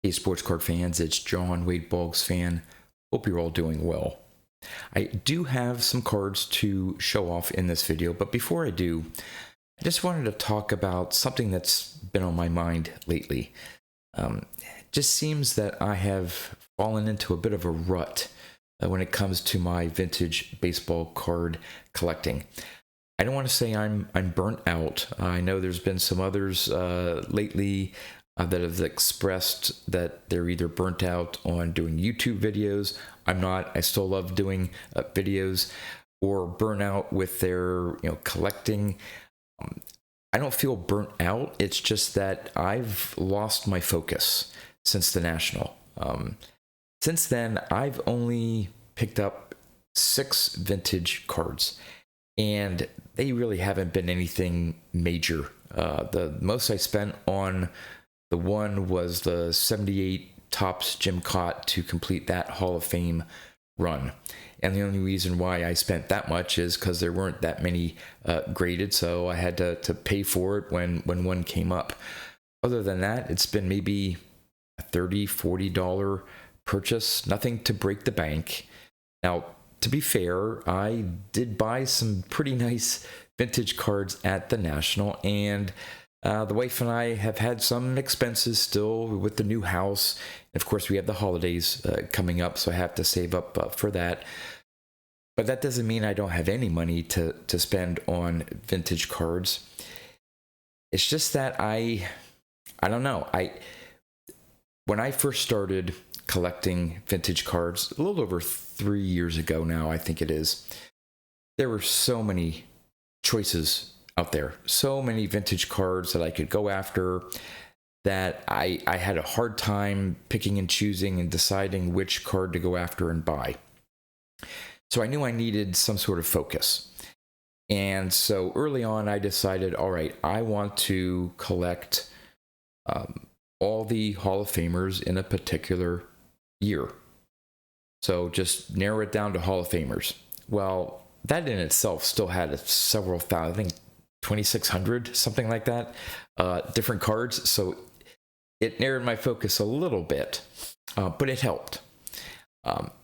Hey, sports card fans, it's John, Wade Boggs fan. Hope you're all doing well. I do have some cards to show off in this video, but before I do, I just wanted to talk about something that's been on my mind lately. It just seems that I have fallen into a bit of a rut when it comes to my vintage baseball card collecting. I don't want to say I'm burnt out. I know there's been some others lately that have expressed that they're either burnt out on doing YouTube videos. I'm not. I still love doing videos, or burnt out with their collecting. I don't feel burnt out. It's just that I've lost my focus since the National. Since then, I've only picked up 6 vintage cards, and they really haven't been anything major. The most I spent on the one was the 78 Topps Jim Cott to complete that Hall of Fame run. And the only reason why I spent that much is because there weren't that many graded, so I had to pay for it when one came up. Other than that, it's been maybe a $30, $40 purchase, nothing to break the bank. Now, to be fair, I did buy some pretty nice vintage cards at the National, and the wife and I have had some expenses still with the new house. And of course, we have the holidays coming up, so I have to save up for that. But that doesn't mean I don't have any money to spend on vintage cards. It's just that I don't know. When I first started collecting vintage cards, a little over 3 years ago now, I think it is, there were so many choices out there, so many vintage cards that I could go after, that I had a hard time picking and choosing and deciding which card to go after and buy. So I knew I needed some sort of focus. And so early on, I decided, all right, I want to collect all the Hall of Famers in a particular year. So just narrow it down to Hall of Famers. Well, that in itself still had several thousand, I think 2,600, something like that, different cards. So it narrowed my focus a little bit, but it helped.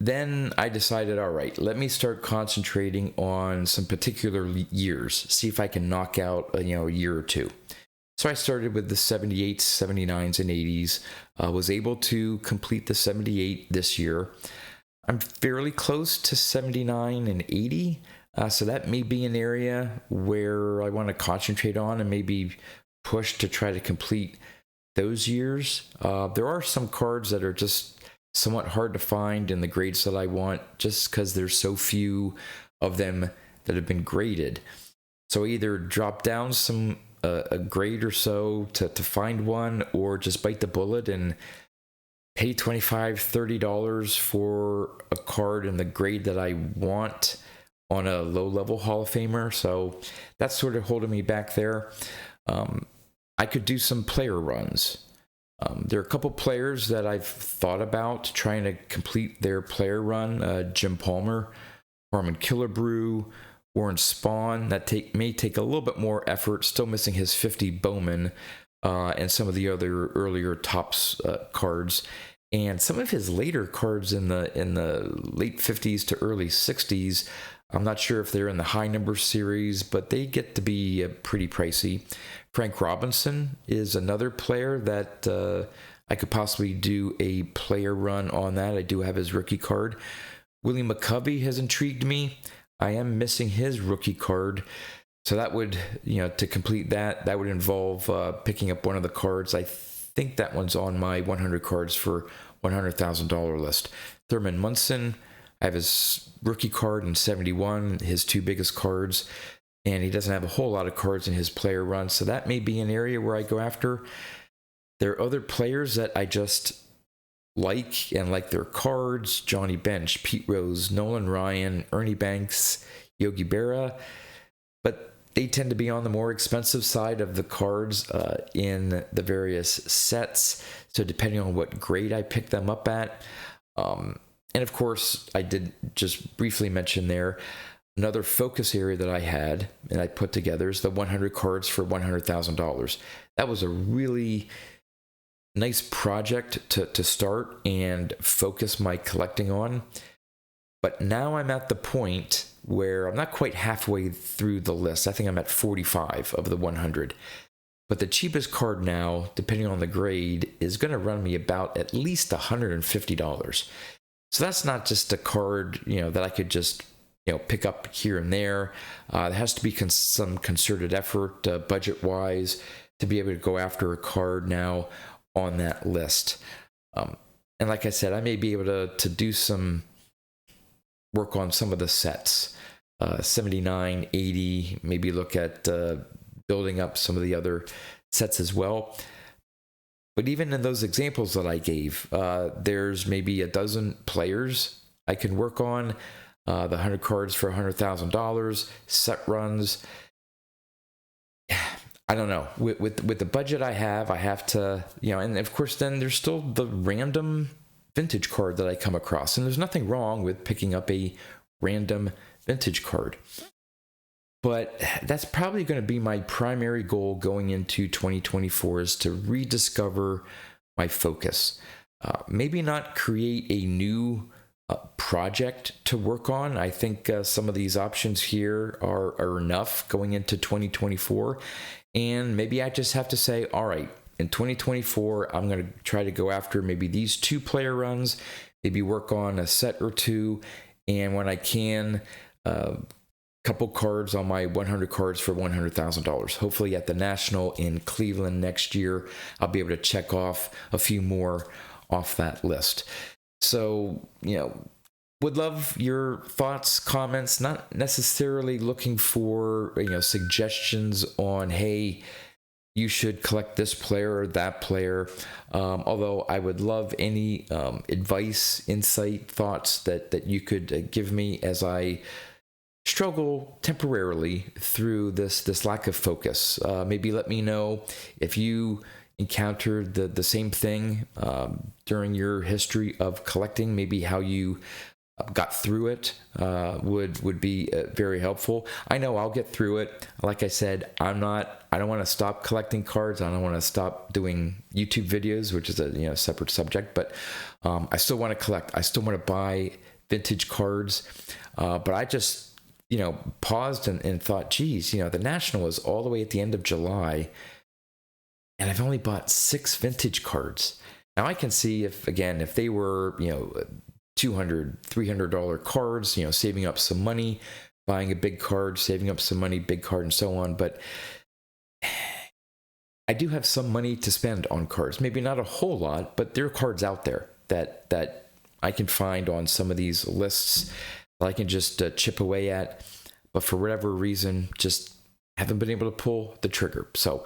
Then I decided, all right, let me start concentrating on some particular years, see if I can knock out a year or two. So I started with the 78s, 79s, and 80s. Was able to complete the 78 this year. I'm fairly close to 79 and 80. So that may be an area where I want to concentrate on and maybe push to try to complete those years. There are some cards that are just somewhat hard to find in the grades that I want, just because there's so few of them that have been graded. So either drop down a grade or so to find one, or just bite the bullet and pay $25, $30 for a card in the grade that I want on a low-level Hall of Famer. So that's sort of holding me back there. I could do some player runs. There are a couple players that I've thought about trying to complete their player run. Jim Palmer, Harmon Killebrew, Warren Spahn. That may take a little bit more effort. Still missing his 50 Bowman and some of the other earlier Topps cards. And some of his later cards in the late 50s to early 60s, I'm not sure if they're in the high number series, but they get to be pretty pricey. Frank Robinson is another player that I could possibly do a player run on that. I do have his rookie card. Willie McCovey has intrigued me. I am missing his rookie card. So that would, to complete that would involve picking up one of the cards. I think that one's on my 100 cards for $100,000 list. Thurman Munson, I have his rookie card in 71, his 2 biggest cards, and he doesn't have a whole lot of cards in his player run, so that may be an area where I go after. There are other players that I just like and like their cards: Johnny Bench, Pete Rose, Nolan Ryan, Ernie Banks, Yogi Berra, but they tend to be on the more expensive side of the cards in the various sets. So depending on what grade I pick them up at. And of course, I did just briefly mention there, another focus area that I had and I put together is the 100 cards for $100,000. That was a really nice project to start and focus my collecting on. But now I'm at the point where I'm not quite halfway through the list. I think I'm at 45 of the 100. But the cheapest card now, depending on the grade, is going to run me about at least $150. So that's not just a card, that I could just, pick up here and there. There has to be some concerted effort, budget-wise, to be able to go after a card now on that list. And like I said, I may be able to do some work on some of the sets, 79, 80, maybe look at building up some of the other sets as well. But even in those examples that I gave, there's maybe a dozen players I can work on, the 100 cards for $100,000, set runs. I don't know. With the budget I have to, and of course then there's still the random vintage card that I come across. And there's nothing wrong with picking up a random vintage card. But that's probably going to be my primary goal going into 2024, is to rediscover my focus. Maybe not create a new project to work on. I think some of these options here are enough going into 2024. And maybe I just have to say, all right, in 2024, I'm going to try to go after maybe these 2-player runs, maybe work on a set or two, and when I can, couple cards on my 100 cards for $100,000. Hopefully at the National in Cleveland next year, I'll be able to check off a few more off that list. So, would love your thoughts, comments, not necessarily looking for, suggestions on, hey, you should collect this player or that player. Although I would love any advice, insight, thoughts that you could give me as I struggle temporarily through this lack of focus. Maybe let me know if you encountered the same thing during your history of collecting, maybe how you got through it would be very helpful. I know I'll get through it. Like I said, I don't want to stop collecting cards. I don't want to stop doing YouTube videos, which is a separate subject, but I still want to collect. I still want to buy vintage cards. But I just, paused and thought, geez, the National is all the way at the end of July, and I've only bought 6 vintage cards. Now I can see if they were, $200, $300 cards, saving up some money, buying a big card, saving up some money, big card, and so on. But I do have some money to spend on cards. Maybe not a whole lot, but there are cards out there that I can find on some of these lists that I can just chip away at. But for whatever reason, just haven't been able to pull the trigger. So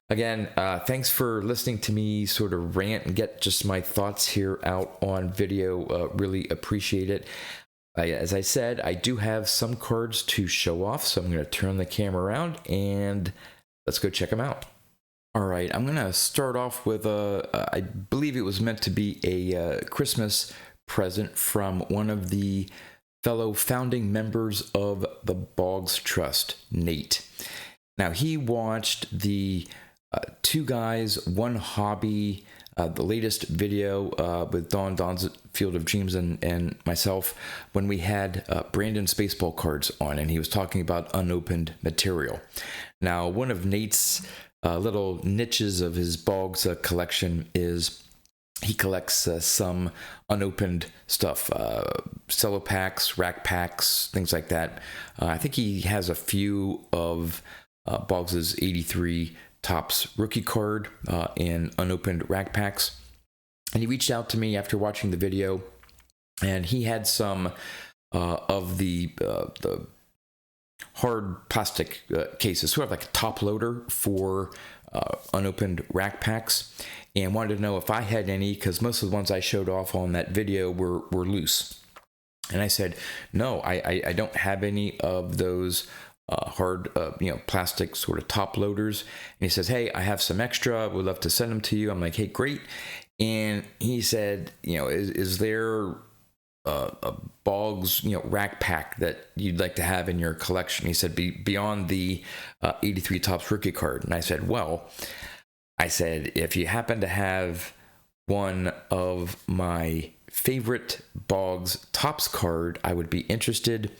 again, thanks for listening to me sort of rant and get just my thoughts here out on video. Really appreciate it. As I said, I do have some cards to show off, so I'm going to turn the camera around and let's go check them out. All right, I'm going to start off with I believe it was meant to be a Christmas present from one of the fellow founding members of the Boggs Trust, Nate. Now, he watched the Two Guys, One Hobby, the latest video with Don's Field of Dreams and myself, when we had Brandon's baseball cards on, and he was talking about unopened material. Now, one of Nate's little niches of his Boggs collection is he collects some unopened stuff, cello packs, rack packs, things like that. I think he has a few of Boggs's 83 Topps rookie card in unopened rack packs. And he reached out to me after watching the video, and he had some of the hard plastic cases, sort of like a top loader for unopened rack packs, and wanted to know if I had any, because most of the ones I showed off on that video were loose. And I said, no, I don't have any of those hard, plastic sort of top loaders. And he says, hey, I have some extra. Would love to send them to you. I'm like, hey, great. And he said, is there a Boggs, rack pack that you'd like to have in your collection? He said, beyond the 83 Topps rookie card. And I said, if you happen to have one of my favorite Boggs Topps card, I would be interested.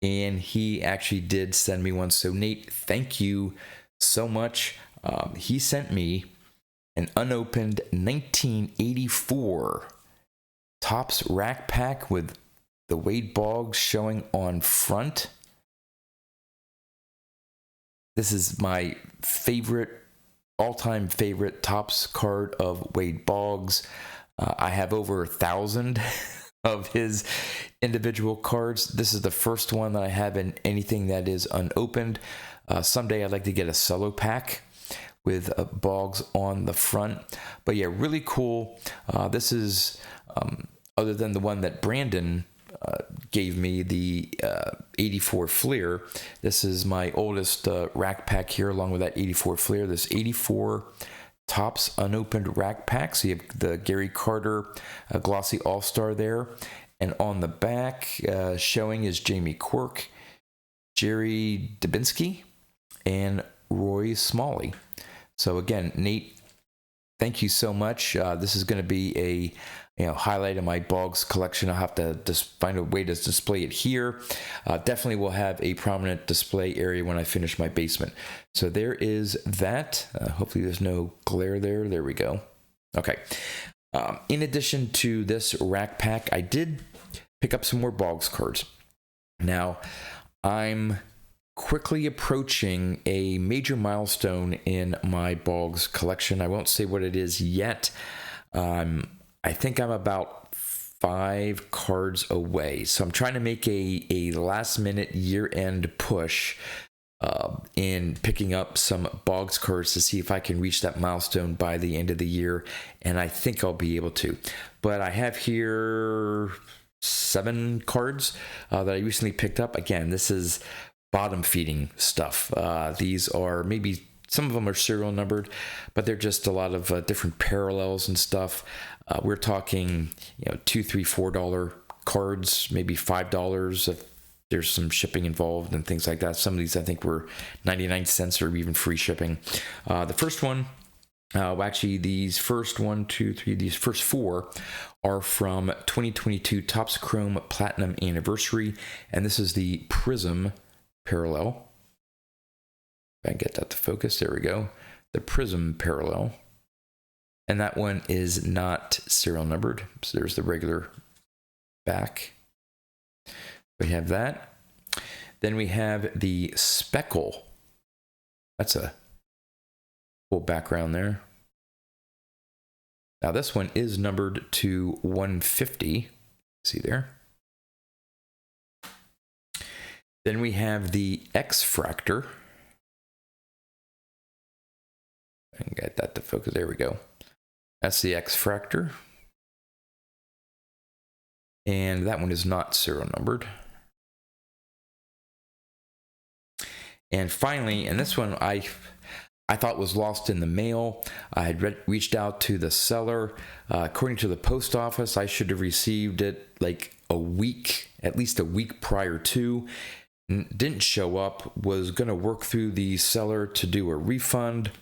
And he actually did send me one. So Nate, thank you so much. He sent me an unopened 1984 Topps rack pack with the Wade Boggs showing on front. This is my favorite, all-time favorite Topps card of Wade Boggs. I have over 1,000 of his individual cards. This is the first one that I have in anything that is unopened. Someday I'd like to get a solo pack with Boggs on the front. But yeah, really cool. This is, other than the one that Brandon gave me, the 84 Fleer. This is my oldest rack pack here, along with that 84 Fleer. This 84 Topps unopened rack pack. So you have the Gary Carter glossy all-star there. And on the back, showing is Jamie Quirk, Jerry Dubinsky, and Roy Smalley. So again, Nate, thank you so much. This is going to be a highlight of my Boggs collection. I'll have to just find a way to display it here. Definitely will have a prominent display area when I finish my basement. So there is that. Hopefully there's no glare there. There we go. Okay. In addition to this rack pack, I did pick up some more Boggs cards. Now, I'm quickly approaching a major milestone in my Boggs collection. I won't say what it is yet. I think I'm about 5 cards away. So I'm trying to make a last minute year-end push in picking up some Boggs cards to see if I can reach that milestone by the end of the year. And I think I'll be able to. But I have here 7 cards that I recently picked up. Again, this is bottom feeding stuff. These are maybe, some of them are serial numbered, but they're just a lot of different parallels and stuff. We're talking, $2, $3, $4 cards, maybe $5 if there's some shipping involved and things like that. Some of these I think were 99 cents or even free shipping. The first one, actually these first these first 4 are from 2022 Topps Chrome Platinum Anniversary, and this is the Prism Parallel. If I can get that to focus, there we go. The Prism Parallel. And that one is not serial numbered. So there's the regular back. We have that. Then we have the Speckle. That's a cool background there. Now this one is numbered to 150. See there? Then we have the X-Fractor. I can get that to focus. There we go. That's the X-Fractor. And that one is not serial numbered. And finally, and this one I thought was lost in the mail. I had reached out to the seller. According to the post office, I should have received it like a week, at least a week prior to. Didn't show up. Was going to work through the seller to do a refund.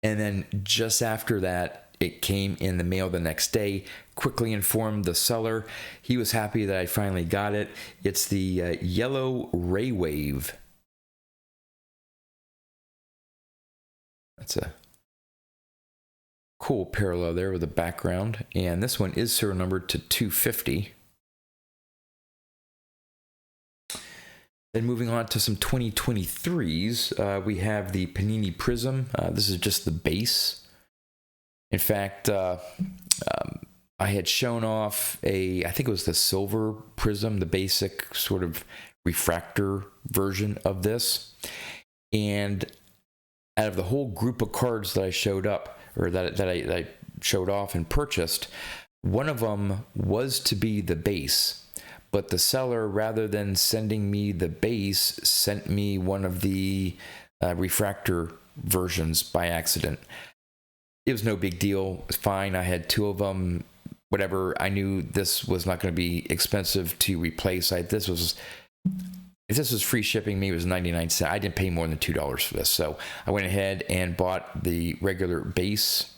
And then just after that, it came in the mail the next day. Quickly informed the seller. He was happy that I finally got it. It's the Yellow Ray Wave. That's a cool parallel there with the background. And this one is serial numbered to 250. Then moving on to some 2023s, we have the Panini Prism. This is just the base. In fact, I had shown off I think it was the silver Prism, the basic sort of refractor version of this. And out of the whole group of cards that I showed up, or that I showed off and purchased, one of them was to be the base. But the seller, rather than sending me the base, sent me one of the refractor versions by accident. It was no big deal. It was fine. I had 2 of them. Whatever. I knew this was not going to be expensive to replace. If this was free shipping, maybe it was 99 cents. I didn't pay more than $2 for this. So I went ahead and bought the regular base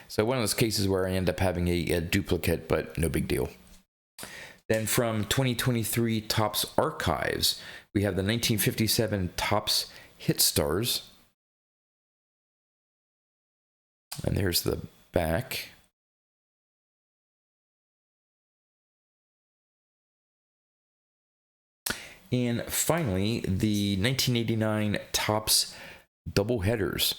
So one of those cases where I end up having a duplicate, but no big deal. Then from 2023 Topps Archives, we have the 1957 Topps Hit Stars. And there's the back. And finally, the 1989 Topps Double Headers.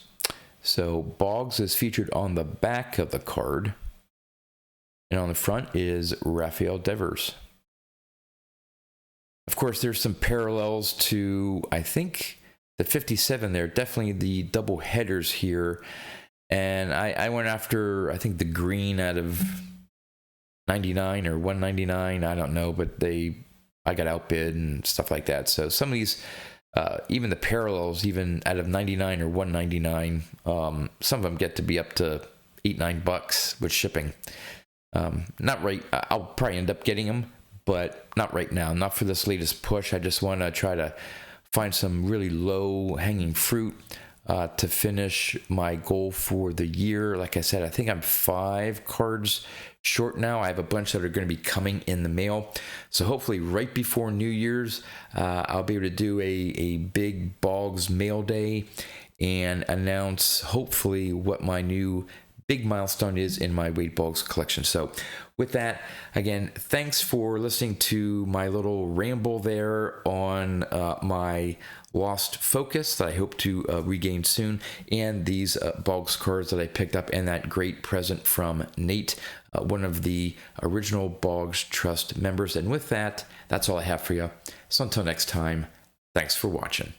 So Boggs is featured on the back of the card. And on the front is Rafael Devers. Of course, there's some parallels to, I think, the 57 there. Definitely the double headers here. And I went after, I think, the green out of 99 or 199. I don't know, but I got outbid and stuff like that. So some of these, even the parallels, even out of 99 or 199, some of them get to be up to $8-9 with shipping. Not right. I'll probably end up getting them, but not right now. Not for this latest push. I just want to try to find some really low hanging fruit to finish my goal for the year. Like I said, I think I'm 5 cards short now. I have a bunch that are going to be coming in the mail. So hopefully right before New Year's, I'll be able to do a big Boggs mail day and announce hopefully what my new big milestone is in my Wade Boggs collection. So with that, again, thanks for listening to my little ramble there on my lost focus that I hope to regain soon, and these Boggs cards that I picked up, and that great present from Nate, one of the original Boggs Trust members. And with that, that's all I have for you. So until next time, thanks for watching.